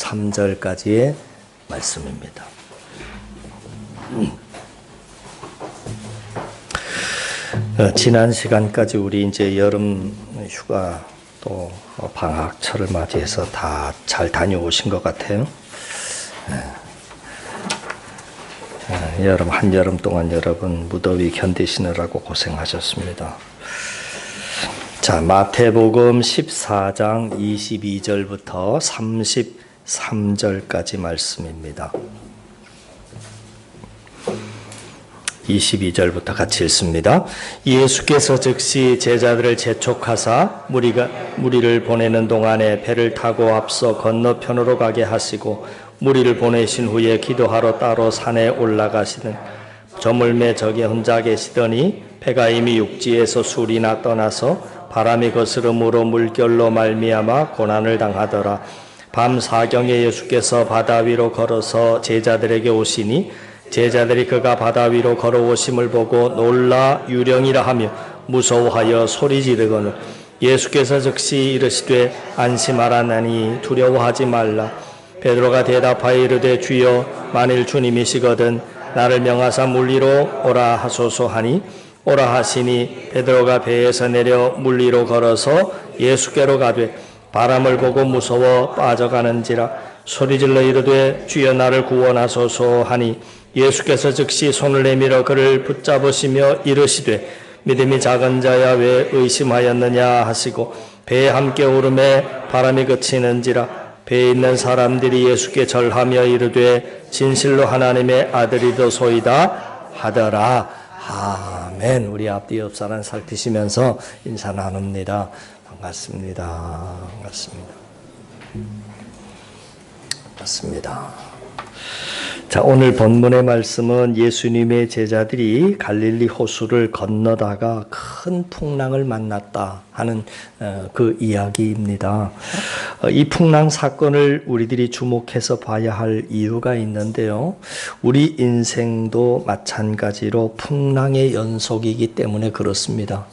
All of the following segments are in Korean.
3절까지의 말씀입니다. 지난 시간까지 우리 이제 여름 휴가 또 방학철을 맞이해서 다 잘 다녀오신 것 같아요. 한여름 동안 여러분 무더위 견디시느라고 고생하셨습니다. 자, 마태복음 14장 22절부터 33절까지 말씀입니다. 22절부터 같이 읽습니다. 예수께서 즉시 제자들을 재촉하사 무리를 보내는 동안에 배를 타고 앞서 건너편으로 가게 하시고 무리를 보내신 후에 기도하러 따로 산에 올라가시는 저물매 저기 혼자 계시더니 배가 이미 육지에서 술이나 떠나서 바람이 거스름으로 물결로 말미암아 고난을 당하더라. 밤 사경에 예수께서 바다 위로 걸어서 제자들에게 오시니 제자들이 그가 바다 위로 걸어오심을 보고 놀라 유령이라 하며 무서워하여 소리 지르거늘 예수께서 즉시 이르시되 안심하라나니 두려워하지 말라. 베드로가 대답하여 이르되 주여 만일 주님이시거든 나를 명하사 물 위로 오라 하소서 하니 오라 하시니 베드로가 배에서 내려 물 위로 걸어서 예수께로 가되 바람을 보고 무서워 빠져가는지라 소리질러 이르되 주여 나를 구원하소서 하니 예수께서 즉시 손을 내밀어 그를 붙잡으시며 이르시되 믿음이 작은 자야 왜 의심하였느냐 하시고 배에 함께 오르매 바람이 그치는지라 배에 있는 사람들이 예수께 절하며 이르되 진실로 하나님의 아들이더소이다 하더라. 아멘. 우리 앞뒤 옆 사람 살피시면서 인사 나눕니다. 반갑습니다. 반갑습니다. 자, 오늘 본문의 말씀은 예수님의 제자들이 갈릴리 호수를 건너다가 큰 풍랑을 만났다 하는 그 이야기입니다. 이 풍랑 사건을 우리들이 주목해서 봐야 할 이유가 있는데요. 우리 인생도 마찬가지로 풍랑의 연속이기 때문에 그렇습니다.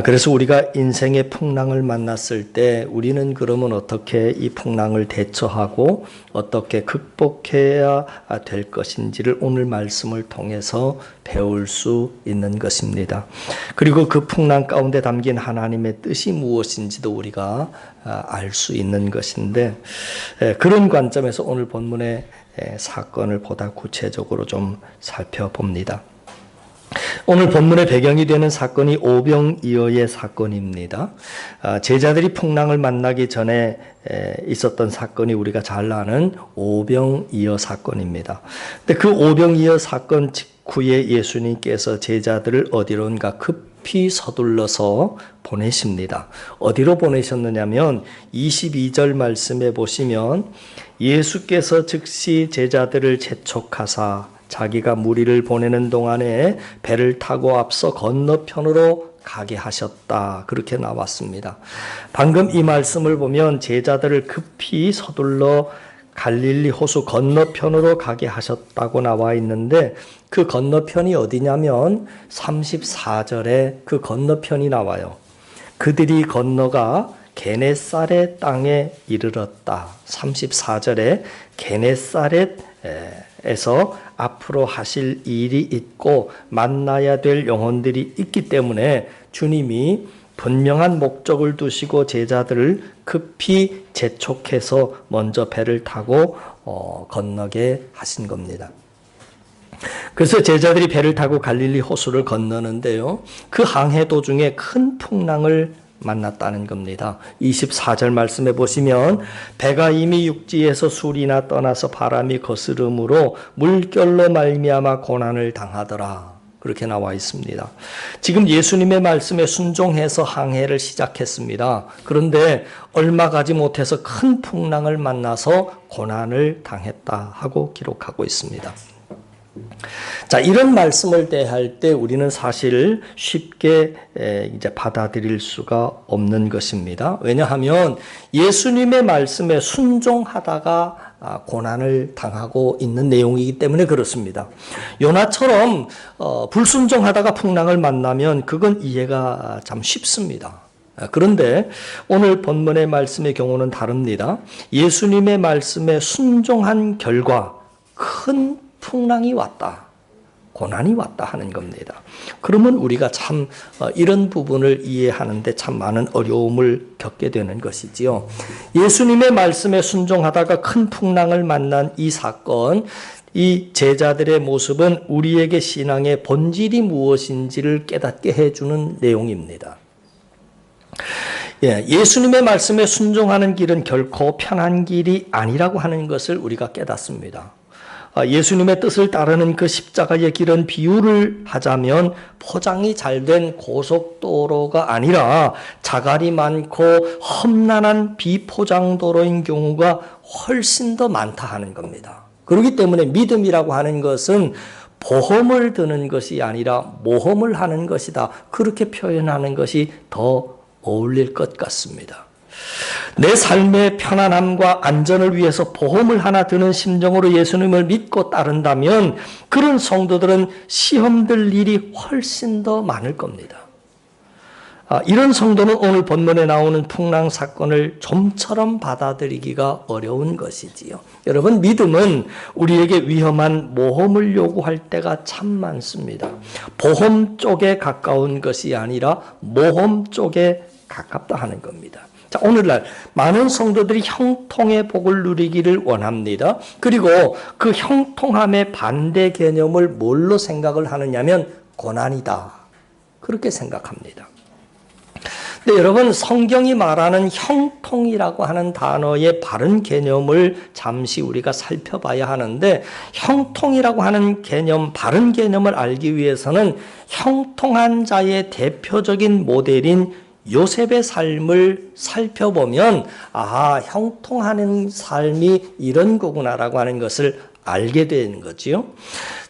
그래서 우리가 인생의 풍랑을 만났을 때 우리는 그러면 어떻게 이 풍랑을 대처하고 어떻게 극복해야 될 것인지를 오늘 말씀을 통해서 배울 수 있는 것입니다. 그리고 그 풍랑 가운데 담긴 하나님의 뜻이 무엇인지도 우리가 알 수 있는 것인데 그런 관점에서 오늘 본문의 사건을 보다 구체적으로 좀 살펴봅니다. 오늘 본문의 배경이 되는 사건이 오병이어의 사건입니다. 제자들이 풍랑을 만나기 전에 있었던 사건이 우리가 잘 아는 오병이어 사건입니다. 근데 그 오병이어 사건 직후에 예수님께서 제자들을 어디론가 급히 서둘러서 보내십니다. 어디로 보내셨느냐면 22절 말씀에 보시면 예수께서 즉시 제자들을 재촉하사 자기가 무리를 보내는 동안에 배를 타고 앞서 건너편으로 가게 하셨다. 그렇게 나왔습니다. 방금 이 말씀을 보면 제자들을 급히 서둘러 갈릴리 호수 건너편으로 가게 하셨다고 나와 있는데 그 건너편이 어디냐면 34절에 그 건너편이 나와요. 그들이 건너가 게네사렛 땅에 이르렀다. 34절에 게네사렛에서 앞으로 하실 일이 있고 만나야 될 영혼들이 있기 때문에 주님이 분명한 목적을 두시고 제자들을 급히 재촉해서 먼저 배를 타고 건너게 하신 겁니다. 그래서 제자들이 배를 타고 갈릴리 호수를 건너는데요. 그 항해 도중에 큰 풍랑을 만났다는 겁니다. 24절 말씀해 보시면 배가 이미 육지에서 술이나 떠나서 바람이 거스름으로 물결로 말미암아 고난을 당하더라. 그렇게 나와 있습니다. 지금 예수님의 말씀에 순종해서 항해를 시작했습니다. 그런데 얼마 가지 못해서 큰 풍랑을 만나서 고난을 당했다 하고 기록하고 있습니다. 자, 이런 말씀을 대할 때 우리는 사실 쉽게 이제 받아들일 수가 없는 것입니다. 왜냐하면 예수님의 말씀에 순종하다가 고난을 당하고 있는 내용이기 때문에 그렇습니다. 요나처럼 불순종하다가 풍랑을 만나면 그건 이해가 참 쉽습니다. 그런데 오늘 본문의 말씀의 경우는 다릅니다. 예수님의 말씀에 순종한 결과 큰 풍랑이 왔다, 고난이 왔다 하는 겁니다. 그러면 우리가 참 이런 부분을 이해하는데 참 많은 어려움을 겪게 되는 것이지요. 예수님의 말씀에 순종하다가 큰 풍랑을 만난 이 사건, 이 제자들의 모습은 우리에게 신앙의 본질이 무엇인지를 깨닫게 해주는 내용입니다. 예수님의 말씀에 순종하는 길은 결코 편한 길이 아니라고 하는 것을 우리가 깨닫습니다. 예수님의 뜻을 따르는 그 십자가의 길은 비유를 하자면 포장이 잘된 고속도로가 아니라 자갈이 많고 험난한 비포장도로인 경우가 훨씬 더 많다 하는 겁니다. 그렇기 때문에 믿음이라고 하는 것은 보험을 드는 것이 아니라 모험을 하는 것이다. 그렇게 표현하는 것이 더 어울릴 것 같습니다. 내 삶의 편안함과 안전을 위해서 보험을 하나 드는 심정으로 예수님을 믿고 따른다면 그런 성도들은 시험될 일이 훨씬 더 많을 겁니다. 이런 성도는 오늘 본문에 나오는 풍랑 사건을 좀처럼 받아들이기가 어려운 것이지요. 여러분, 믿음은 우리에게 위험한 모험을 요구할 때가 참 많습니다. 보험 쪽에 가까운 것이 아니라 모험 쪽에 가깝다 하는 겁니다. 자, 오늘날 많은 성도들이 형통의 복을 누리기를 원합니다. 그리고 그 형통함의 반대 개념을 뭘로 생각을 하느냐면 고난이다, 그렇게 생각합니다. 근데 여러분, 성경이 말하는 형통이라고 하는 단어의 바른 개념을 잠시 우리가 살펴봐야 하는데, 형통이라고 하는 개념, 바른 개념을 알기 위해서는 형통한 자의 대표적인 모델인 요셉의 삶을 살펴보면 형통하는 삶이 이런 거구나라고 하는 것을 알게 되는 거지요.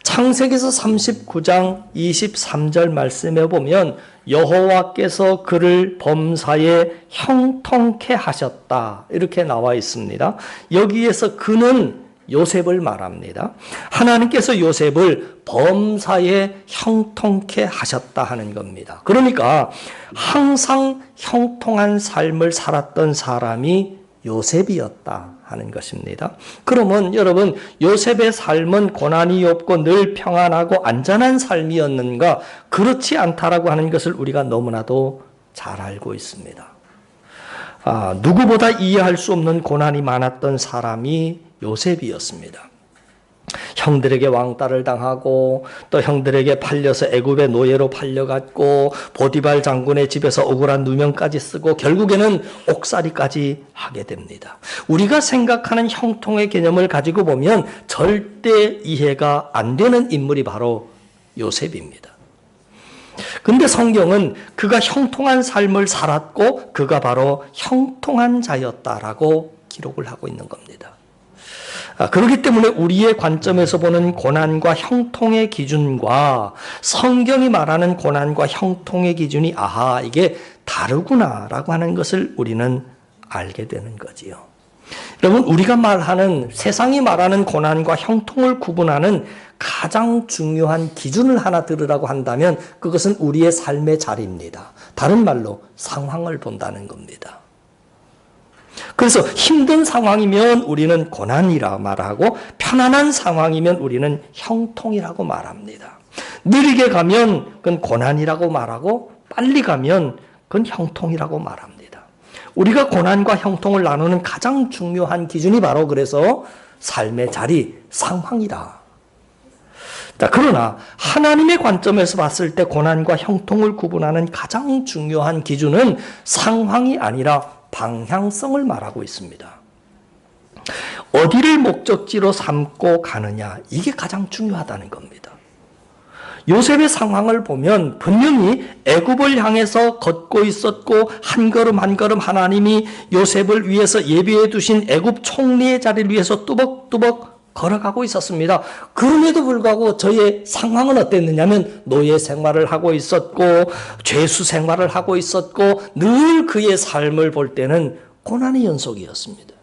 창세기서 39장 23절 말씀에 보면 여호와께서 그를 범사에 형통케 하셨다, 이렇게 나와 있습니다. 여기에서 그는 요셉을 말합니다. 하나님께서 요셉을 범사에 형통케 하셨다 하는 겁니다. 그러니까 항상 형통한 삶을 살았던 사람이 요셉이었다 하는 것입니다. 그러면 여러분, 요셉의 삶은 고난이 없고 늘 평안하고 안전한 삶이었는가? 그렇지 않다라고 하는 것을 우리가 너무나도 잘 알고 있습니다. 누구보다 이해할 수 없는 고난이 많았던 사람이 요셉이었습니다. 형들에게 왕따를 당하고 또 형들에게 팔려서 애굽의 노예로 팔려갔고 보디발 장군의 집에서 억울한 누명까지 쓰고 결국에는 옥살이까지 하게 됩니다. 우리가 생각하는 형통의 개념을 가지고 보면 절대 이해가 안 되는 인물이 바로 요셉입니다. 근데 성경은 그가 형통한 삶을 살았고 그가 바로 형통한 자였다라고 기록을 하고 있는 겁니다. 그렇기 때문에 우리의 관점에서 보는 고난과 형통의 기준과 성경이 말하는 고난과 형통의 기준이 이게 다르구나라고 하는 것을 우리는 알게 되는 거지요. 여러분, 우리가 말하는, 세상이 말하는 고난과 형통을 구분하는 가장 중요한 기준을 하나 들으라고 한다면 그것은 우리의 삶의 자리입니다. 다른 말로 상황을 본다는 겁니다. 그래서 힘든 상황이면 우리는 고난이라 말하고 편안한 상황이면 우리는 형통이라고 말합니다. 느리게 가면 그건 고난이라고 말하고 빨리 가면 그건 형통이라고 말합니다. 우리가 고난과 형통을 나누는 가장 중요한 기준이 바로 그래서 삶의 자리, 상황이다. 자, 그러나 하나님의 관점에서 봤을 때 고난과 형통을 구분하는 가장 중요한 기준은 상황이 아니라 방향성을 말하고 있습니다. 어디를 목적지로 삼고 가느냐, 이게 가장 중요하다는 겁니다. 요셉의 상황을 보면 분명히 애굽을 향해서 걷고 있었고 한 걸음 한 걸음 하나님이 요셉을 위해서 예비해 두신 애굽 총리의 자리를 위해서 뚜벅뚜벅 걸어가고 있었습니다. 그럼에도 불구하고 저의 상황은 어땠느냐면 노예 생활을 하고 있었고 죄수 생활을 하고 있었고 늘 그의 삶을 볼 때는 고난의 연속이었습니다.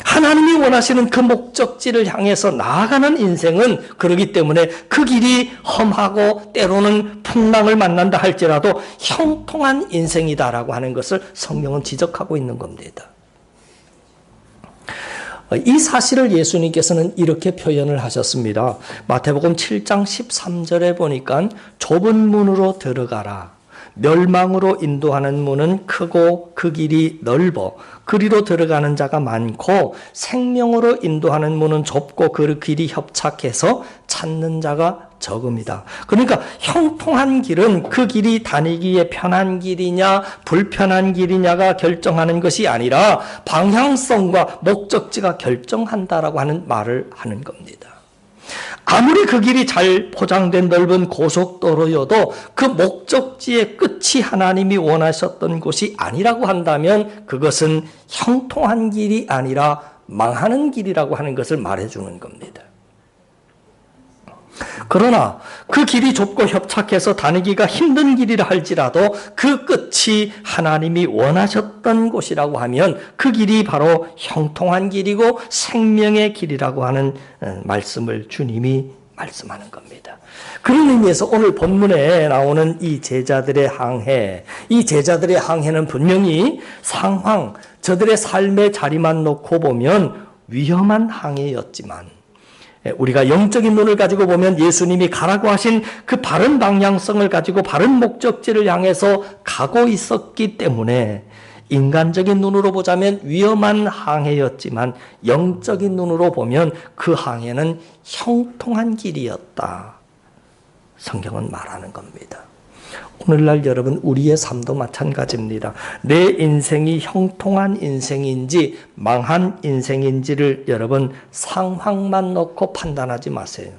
하나님이 원하시는 그 목적지를 향해서 나아가는 인생은 그렇기 때문에 그 그 길이 험하고 때로는 풍랑을 만난다 할지라도 형통한 인생이다라고 하는 것을 성경은 지적하고 있는 겁니다. 이 사실을 예수님께서는 이렇게 표현을 하셨습니다. 마태복음 7장 13절에 보니까 좁은 문으로 들어가라. 멸망으로 인도하는 문은 크고 그 길이 넓어 그리로 들어가는 자가 많고 생명으로 인도하는 문은 좁고 그 길이 협착해서 찾는 자가 적음이다. 그러니까 형통한 길은 그 길이 다니기에 편한 길이냐 불편한 길이냐가 결정하는 것이 아니라 방향성과 목적지가 결정한다라고 하는 말을 하는 겁니다. 아무리 그 길이 잘 포장된 넓은 고속도로여도 그 목적지의 끝이 하나님이 원하셨던 곳이 아니라고 한다면 그것은 형통한 길이 아니라 망하는 길이라고 하는 것을 말해주는 겁니다. 그러나 그 길이 좁고 협착해서 다니기가 힘든 길이라 할지라도 그 끝이 하나님이 원하셨던 곳이라고 하면 그 길이 바로 형통한 길이고 생명의 길이라고 하는 말씀을 주님이 말씀하는 겁니다. 그런 의미에서 오늘 본문에 나오는 이 제자들의 항해, 이 제자들의 항해는 분명히 상황, 저들의 삶의 자리만 놓고 보면 위험한 항해였지만 우리가 영적인 눈을 가지고 보면 예수님이 가라고 하신 그 바른 방향성을 가지고 바른 목적지를 향해서 가고 있었기 때문에 인간적인 눈으로 보자면 위험한 항해였지만 영적인 눈으로 보면 그 항해는 형통한 길이었다. 성경은 말하는 겁니다. 오늘날 여러분 우리의 삶도 마찬가지입니다. 내 인생이 형통한 인생인지 망한 인생인지를 여러분 상황만 놓고 판단하지 마세요.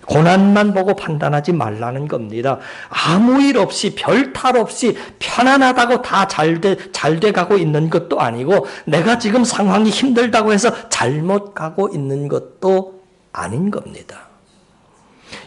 고난만 보고 판단하지 말라는 겁니다. 아무 일 없이 별 탈 없이 편안하다고 다 잘 돼 가고 있는 것도 아니고 내가 지금 상황이 힘들다고 해서 잘못 가고 있는 것도 아닌 겁니다.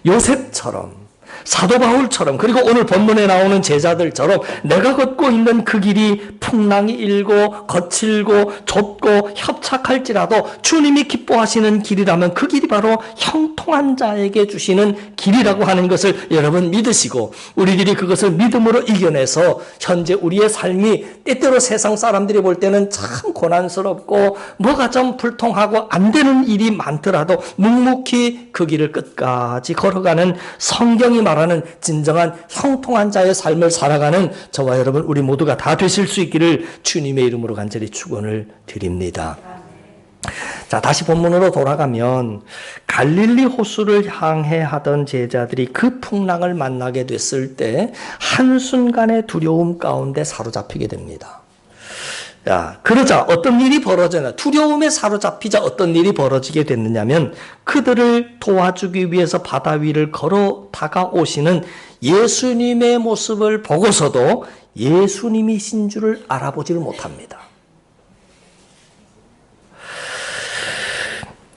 요셉처럼 사도 바울처럼 그리고 오늘 본문에 나오는 제자들처럼 내가 걷고 있는 그 길이 풍랑이 일고 거칠고 좁고 협착할지라도 주님이 기뻐하시는 길이라면 그 길이 바로 형통한 자에게 주시는 길이라고 하는 것을 여러분 믿으시고 우리들이 그것을 믿음으로 이겨내서 현재 우리의 삶이 때때로 세상 사람들이 볼 때는 참 고난스럽고 뭐가 좀 불통하고 안 되는 일이 많더라도 묵묵히 그 길을 끝까지 걸어가는 성경이 말하는 진정한 형통한 자의 삶을 살아가는 저와 여러분 우리 모두가 다 되실 수 있기를 주님의 이름으로 간절히 축원을 드립니다. 자, 다시 본문으로 돌아가면 갈릴리 호수를 향해 하던 제자들이 그 풍랑을 만나게 됐을 때 한순간의 두려움 가운데 사로잡히게 됩니다. 야, 그러자 어떤 일이 벌어지나 두려움에 사로잡히자 어떤 일이 벌어지게 됐느냐면 그들을 도와주기 위해서 바다 위를 걸어 다가오시는 예수님의 모습을 보고서도 예수님이신 줄을 알아보지를 못합니다.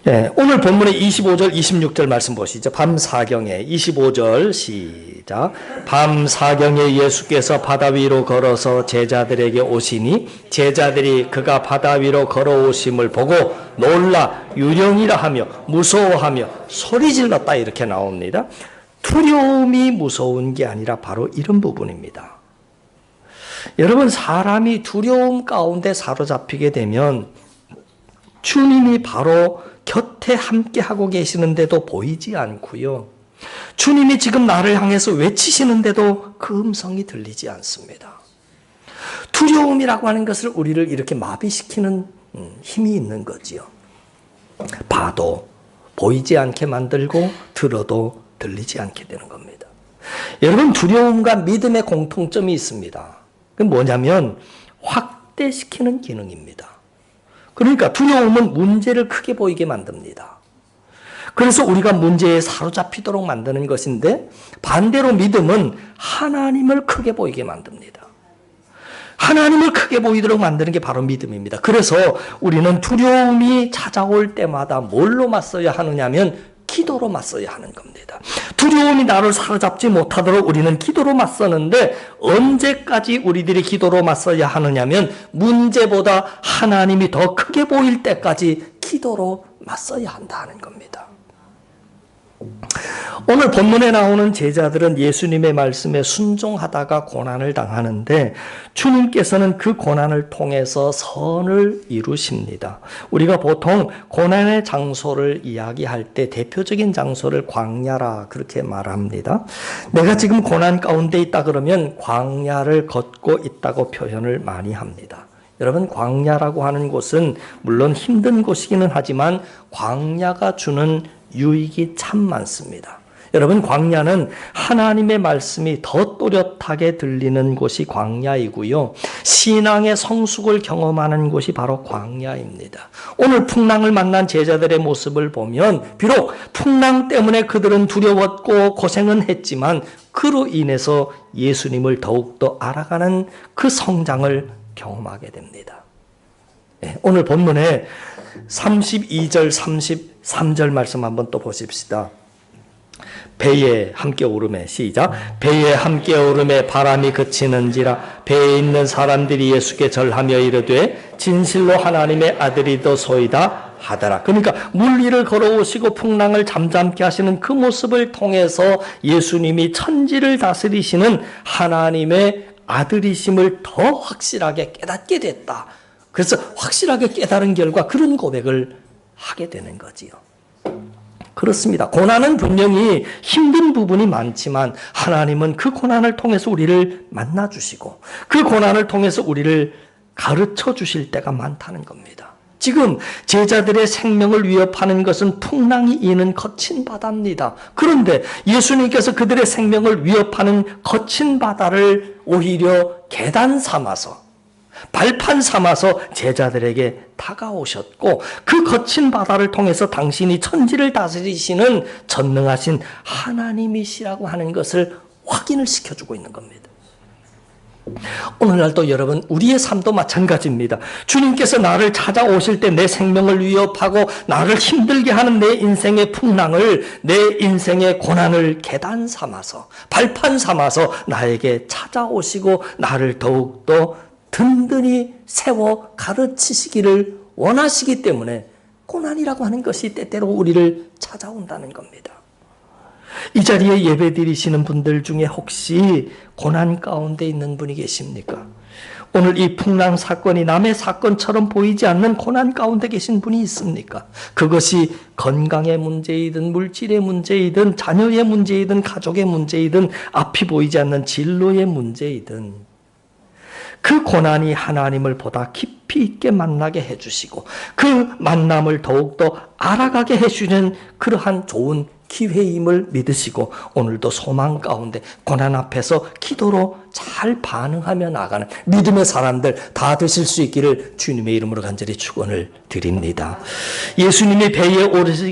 네, 오늘 본문의 25절, 26절 말씀 보시죠. 밤 사경에 25절 시작. 밤 사경에 예수께서 바다 위로 걸어서 제자들에게 오시니 제자들이 그가 바다 위로 걸어오심을 보고 놀라 유령이라 하며 무서워하며 소리질렀다 이렇게 나옵니다. 두려움이 무서운 게 아니라 바로 이런 부분입니다. 여러분 사람이 두려움 가운데 사로잡히게 되면 주님이 바로 곁에 함께하고 계시는데도 보이지 않고요. 주님이 지금 나를 향해서 외치시는데도 그 음성이 들리지 않습니다. 두려움이라고 하는 것을 우리를 이렇게 마비시키는 힘이 있는 거지요. 봐도 보이지 않게 만들고 들어도 들리지 않게 되는 겁니다. 여러분 두려움과 믿음의 공통점이 있습니다. 그게 뭐냐면 확대시키는 기능입니다. 그러니까 두려움은 문제를 크게 보이게 만듭니다. 그래서 우리가 문제에 사로잡히도록 만드는 것인데 반대로 믿음은 하나님을 크게 보이게 만듭니다. 하나님을 크게 보이도록 만드는 게 바로 믿음입니다. 그래서 우리는 두려움이 찾아올 때마다 뭘로 맞서야 하느냐면 기도로 맞서야 하는 겁니다. 두려움이 나를 사로잡지 못하도록 우리는 기도로 맞서는데 언제까지 우리들이 기도로 맞서야 하느냐면 문제보다 하나님이 더 크게 보일 때까지 기도로 맞서야 한다는 겁니다. 오늘 본문에 나오는 제자들은 예수님의 말씀에 순종하다가 고난을 당하는데 주님께서는 그 고난을 통해서 선을 이루십니다. 우리가 보통 고난의 장소를 이야기할 때 대표적인 장소를 광야라 그렇게 말합니다. 내가 지금 고난 가운데 있다 그러면 광야를 걷고 있다고 표현을 많이 합니다. 여러분, 광야라고 하는 곳은 물론 힘든 곳이기는 하지만 광야가 주는 유익이 참 많습니다. 여러분, 광야는 하나님의 말씀이 더 또렷하게 들리는 곳이 광야이고요. 신앙의 성숙을 경험하는 곳이 바로 광야입니다. 오늘 풍랑을 만난 제자들의 모습을 보면 비록 풍랑 때문에 그들은 두려웠고 고생은 했지만 그로 인해서 예수님을 더욱더 알아가는 그 성장을 경험하게 됩니다. 오늘 본문에 32절, 33절 말씀 한번 또 보십시다. 배에 함께 오름에 시작. 배에 함께 오름에 바람이 그치는지라 배에 있는 사람들이 예수께 절하며 이르되 진실로 하나님의 아들이더소이다 하더라. 그러니까 물 위를 걸어오시고 풍랑을 잠잠케 하시는 그 모습을 통해서 예수님이 천지를 다스리시는 하나님의 아들이심을 더 확실하게 깨닫게 됐다. 그래서 확실하게 깨달은 결과 그런 고백을 하게 되는 거지요. 그렇습니다. 고난은 분명히 힘든 부분이 많지만 하나님은 그 고난을 통해서 우리를 만나주시고 그 고난을 통해서 우리를 가르쳐 주실 때가 많다는 겁니다. 지금 제자들의 생명을 위협하는 것은 풍랑이 이는 거친 바다입니다. 그런데 예수님께서 그들의 생명을 위협하는 거친 바다를 오히려 계단 삼아서 발판 삼아서 제자들에게 다가오셨고 그 거친 바다를 통해서 당신이 천지를 다스리시는 전능하신 하나님이시라고 하는 것을 확인을 시켜주고 있는 겁니다. 오늘날도 여러분, 우리의 삶도 마찬가지입니다. 주님께서 나를 찾아오실 때 내 생명을 위협하고 나를 힘들게 하는 내 인생의 풍랑을, 내 인생의 고난을 계단 삼아서 발판 삼아서 나에게 찾아오시고 나를 더욱더 든든히 세워 가르치시기를 원하시기 때문에 고난이라고 하는 것이 때때로 우리를 찾아온다는 겁니다. 이 자리에 예배드리시는 분들 중에 혹시 고난 가운데 있는 분이 계십니까? 오늘 이 풍랑 사건이 남의 사건처럼 보이지 않는 고난 가운데 계신 분이 있습니까? 그것이 건강의 문제이든 물질의 문제이든 자녀의 문제이든 가족의 문제이든 앞이 보이지 않는 진로의 문제이든 그 고난이 하나님을 보다 깊이 있게 만나게 해주시고 그 만남을 더욱더 알아가게 해주는 그러한 좋은 기회임을 믿으시고 오늘도 소망 가운데 고난 앞에서 기도로 잘 반응하며 나가는 믿음의 사람들 다 되실 수 있기를 주님의 이름으로 간절히 축원을 드립니다. 예수님이 배에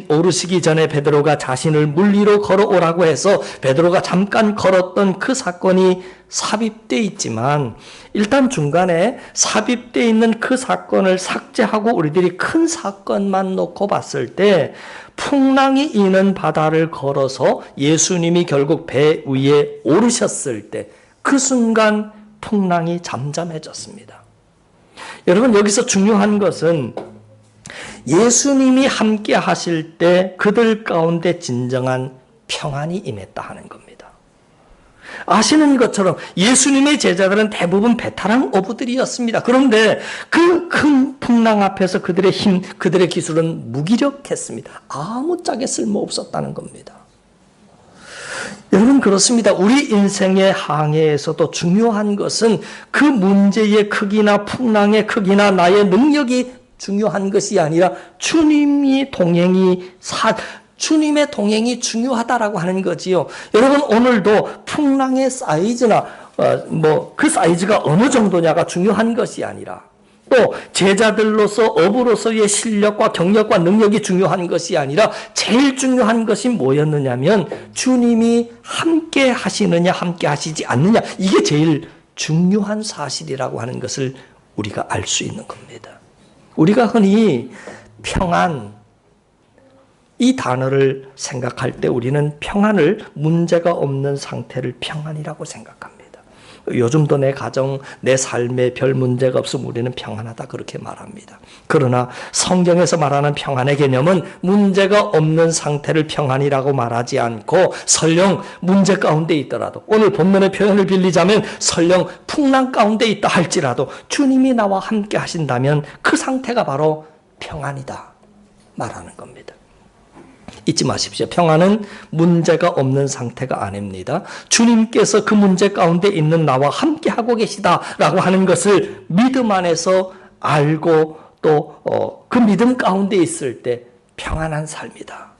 오르시기 전에 베드로가 자신을 물 위로 걸어오라고 해서 베드로가 잠깐 걸었던 그 사건이 삽입되어 있지만 일단 중간에 삽입되어 있는 그 사건을 삭제하고 우리들이 큰 사건만 놓고 봤을 때 풍랑이 이는 바다를 걸어서 예수님이 결국 배 위에 오르셨을 때 그 순간 풍랑이 잠잠해졌습니다. 여러분, 여기서 중요한 것은 예수님이 함께 하실 때 그들 가운데 진정한 평안이 임했다 하는 겁니다. 아시는 것처럼 예수님의 제자들은 대부분 베테랑 어부들이었습니다. 그런데 그 큰 풍랑 앞에서 그들의 힘, 그들의 기술은 무기력했습니다. 아무짝에 쓸모없었다는 겁니다. 여러분, 그렇습니다. 우리 인생의 항해에서도 중요한 것은 그 문제의 크기나 풍랑의 크기나 나의 능력이 중요한 것이 아니라 주님의 동행이 중요하다라고 하는 거지요. 여러분, 오늘도 풍랑의 사이즈나 그 사이즈가 어느 정도냐가 중요한 것이 아니라 또 제자들로서 어부로서의 실력과 경력과 능력이 중요한 것이 아니라 제일 중요한 것이 뭐였느냐면 주님이 함께 하시느냐 함께 하시지 않느냐, 이게 제일 중요한 사실이라고 하는 것을 우리가 알 수 있는 겁니다. 우리가 흔히 평안, 이 단어를 생각할 때 우리는 평안을 문제가 없는 상태를 평안이라고 생각합니다. 요즘도 내 가정, 내 삶에 별 문제가 없으면 우리는 평안하다 그렇게 말합니다. 그러나 성경에서 말하는 평안의 개념은 문제가 없는 상태를 평안이라고 말하지 않고 설령 문제 가운데 있더라도, 오늘 본문의 표현을 빌리자면 설령 풍랑 가운데 있다 할지라도 주님이 나와 함께 하신다면 그 상태가 바로 평안이다 말하는 겁니다. 잊지 마십시오. 평안은 문제가 없는 상태가 아닙니다. 주님께서 그 문제 가운데 있는 나와 함께 하고 계시다라고 하는 것을 믿음 안에서 알고 또 그 믿음 가운데 있을 때 평안한 삶이다.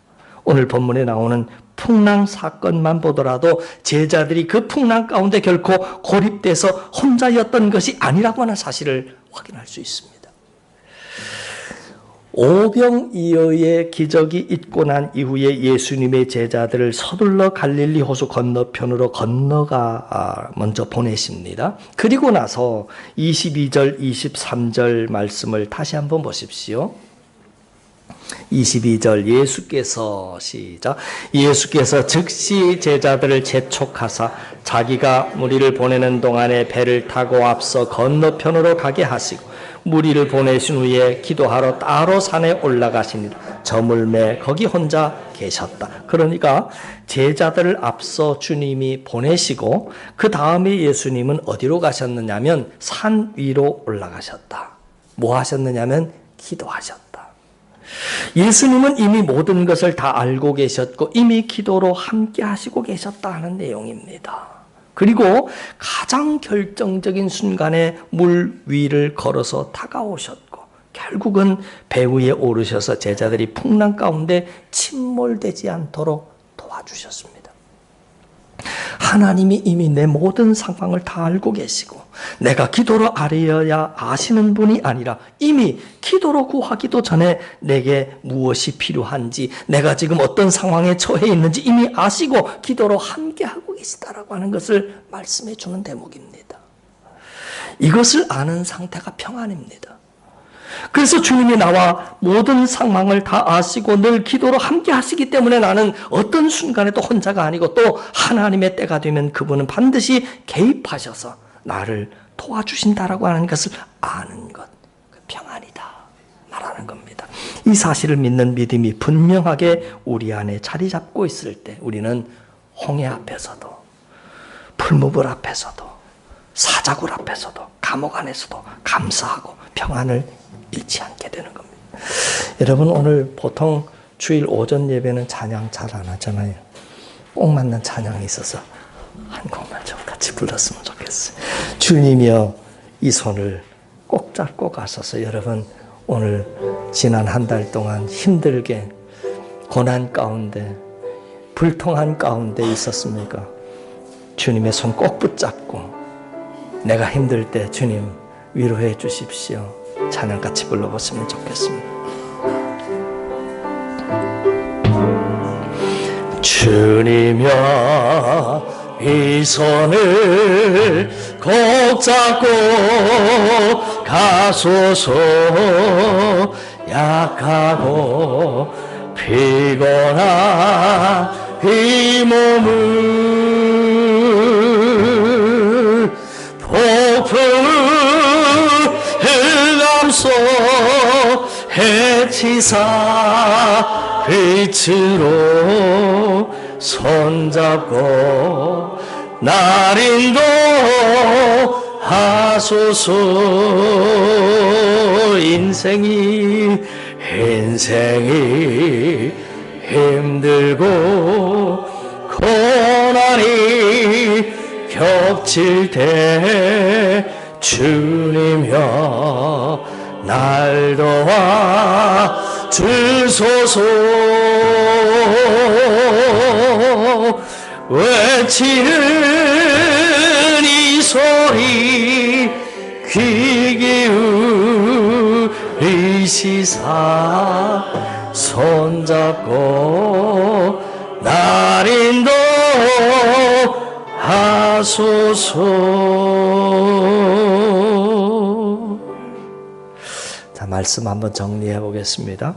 오늘 본문에 나오는 풍랑 사건만 보더라도 제자들이 그 풍랑 가운데 결코 고립돼서 혼자였던 것이 아니라고 하는 사실을 확인할 수 있습니다. 오병이어의 기적이 있고 난 이후에 예수님의 제자들을 서둘러 갈릴리 호수 건너편으로 건너가 먼저 보내십니다. 그리고 나서 22절, 23절 말씀을 다시 한번 보십시오. 22절 예수께서 시작 예수께서 즉시 제자들을 재촉하사 자기가 무리를 보내는 동안에 배를 타고 앞서 건너편으로 가게 하시고 무리를 보내신 후에 기도하러 따로 산에 올라가시니라. 저물매 거기 혼자 계셨다. 그러니까 제자들을 앞서 주님이 보내시고 그 다음에 예수님은 어디로 가셨느냐면 산 위로 올라가셨다. 뭐 하셨느냐면 기도하셨다. 예수님은 이미 모든 것을 다 알고 계셨고 이미 기도로 함께 하시고 계셨다 하는 내용입니다. 그리고 가장 결정적인 순간에 물 위를 걸어서 다가오셨고 결국은 배 위에 오르셔서 제자들이 풍랑 가운데 침몰되지 않도록 도와주셨습니다. 하나님이 이미 내 모든 상황을 다 알고 계시고 내가 기도로 아뢰어야 아시는 분이 아니라 이미 기도로 구하기도 전에 내게 무엇이 필요한지 내가 지금 어떤 상황에 처해 있는지 이미 아시고 기도로 함께하고 계시다라고 하는 것을 말씀해 주는 대목입니다. 이것을 아는 상태가 평안입니다. 그래서 주님이 나와 모든 상황을 다 아시고 늘 기도로 함께 하시기 때문에 나는 어떤 순간에도 혼자가 아니고 또 하나님의 때가 되면 그분은 반드시 개입하셔서 나를 도와주신다라고 하는 것을 아는 것, 평안이다 말하는 겁니다. 이 사실을 믿는 믿음이 분명하게 우리 안에 자리 잡고 있을 때 우리는 홍해 앞에서도 풀무불 앞에서도 사자굴 앞에서도 감옥 안에서도 감사하고 평안을 잃지 않게 되는 겁니다. 여러분 오늘 보통 주일 오전 예배는 찬양 잘 안 하잖아요. 꼭 맞는 찬양이 있어서 한 곡만 좀 같이 불렀으면 좋겠어요. 주님이여 이 손을 꼭 잡고 가셔서 여러분 오늘 지난 한 달 동안 힘들게 고난 가운데 불통한 가운데 있었습니까? 주님의 손 꼭 붙잡고 내가 힘들 때 주님 위로해 주십시오. 찬양 같이 불러봤으면 좋겠습니다. 주님여 이 손을 꼭 잡고 가소서. 약하고 피곤한 이 몸을 폭풍을 감소 해치사 빛으로 손잡고 날 인도하소서. 인생이 힘들고 고난이 겹칠 때 주님여 날 도와 주소서. 외치는 이 소리 귀 기울이시사 손잡고 날 인도하소서. 자, 말씀 한번 정리해 보겠습니다.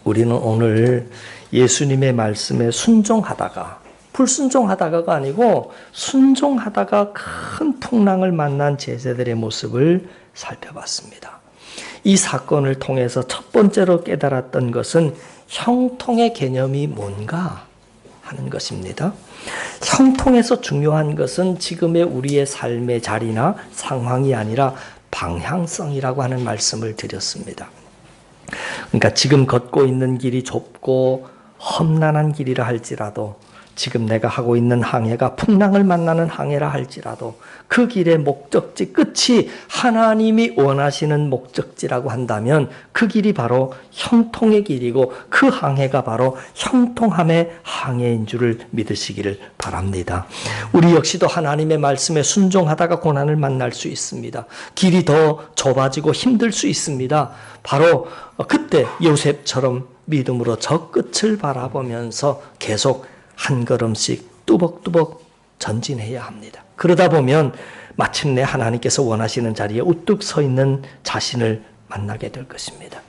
우리는 오늘 예수님의 말씀에 순종하다가 불순종하다가가 아니고 순종하다가 큰 풍랑을 만난 제자들의 모습을 살펴봤습니다. 이 사건을 통해서 첫 번째로 깨달았던 것은 형통의 개념이 뭔가 하는 것입니다. 형통에서 중요한 것은 지금의 우리의 삶의 자리나 상황이 아니라 방향성이라고 하는 말씀을 드렸습니다. 그러니까 지금 걷고 있는 길이 좁고 험난한 길이라 할지라도, 지금 내가 하고 있는 항해가 풍랑을 만나는 항해라 할지라도 그 길의 목적지 끝이 하나님이 원하시는 목적지라고 한다면 그 길이 바로 형통의 길이고 그 항해가 바로 형통함의 항해인 줄을 믿으시기를 바랍니다. 우리 역시도 하나님의 말씀에 순종하다가 고난을 만날 수 있습니다. 길이 더 좁아지고 힘들 수 있습니다. 바로 그때 요셉처럼 믿음으로 저 끝을 바라보면서 계속 한 걸음씩 뚜벅뚜벅 전진해야 합니다. 그러다 보면 마침내 하나님께서 원하시는 자리에 우뚝 서 있는 자신을 만나게 될 것입니다.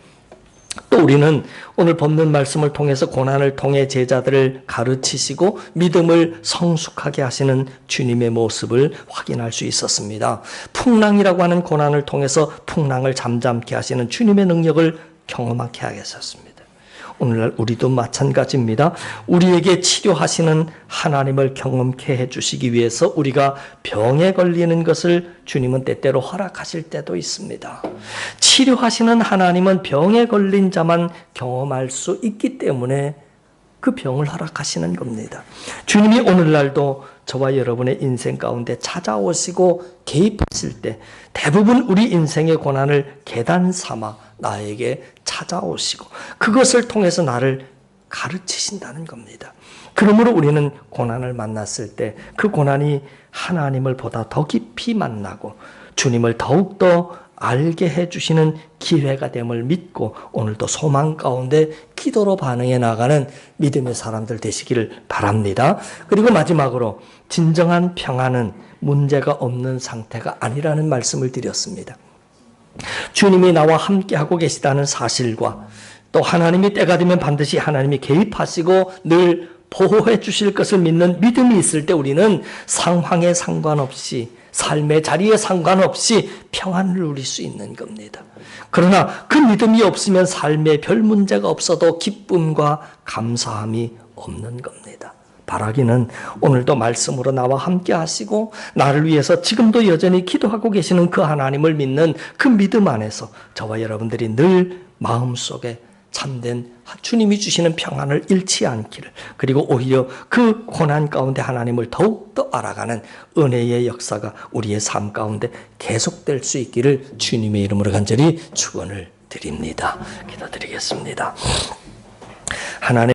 또 우리는 오늘 본문 말씀을 통해서 고난을 통해 제자들을 가르치시고 믿음을 성숙하게 하시는 주님의 모습을 확인할 수 있었습니다. 풍랑이라고 하는 고난을 통해서 풍랑을 잠잠케 하시는 주님의 능력을 경험하게 하셨습니다. 오늘날 우리도 마찬가지입니다. 우리에게 치료하시는 하나님을 경험케 해주시기 위해서 우리가 병에 걸리는 것을 주님은 때때로 허락하실 때도 있습니다. 치료하시는 하나님은 병에 걸린 자만 경험할 수 있기 때문에 그 병을 허락하시는 겁니다. 주님이 오늘날도 저와 여러분의 인생 가운데 찾아오시고 개입하실 때 대부분 우리 인생의 고난을 계단 삼아 나에게 찾아오시고 그것을 통해서 나를 가르치신다는 겁니다. 그러므로 우리는 고난을 만났을 때 그 고난이 하나님을 보다 더 깊이 만나고 주님을 더욱더 알게 해주시는 기회가 됨을 믿고 오늘도 소망 가운데 기도로 반응해 나가는 믿음의 사람들 되시기를 바랍니다. 그리고 마지막으로 진정한 평안은 문제가 없는 상태가 아니라는 말씀을 드렸습니다. 주님이 나와 함께하고 계시다는 사실과 또 하나님이 때가 되면 반드시 하나님이 개입하시고 늘 보호해 주실 것을 믿는 믿음이 있을 때 우리는 상황에 상관없이 삶의 자리에 상관없이 평안을 누릴 수 있는 겁니다. 그러나 그 믿음이 없으면 삶에 별 문제가 없어도 기쁨과 감사함이 없는 겁니다. 바라기는 오늘도 말씀으로 나와 함께 하시고 나를 위해서 지금도 여전히 기도하고 계시는 그 하나님을 믿는 그 믿음 안에서 저와 여러분들이 늘 마음속에 참된 주님이 주시는 평안을 잃지 않기를, 그리고 오히려 그 고난 가운데 하나님을 더욱더 알아가는 은혜의 역사가 우리의 삶 가운데 계속될 수 있기를 주님의 이름으로 간절히 축원을 드립니다. 기도드리겠습니다. 하나님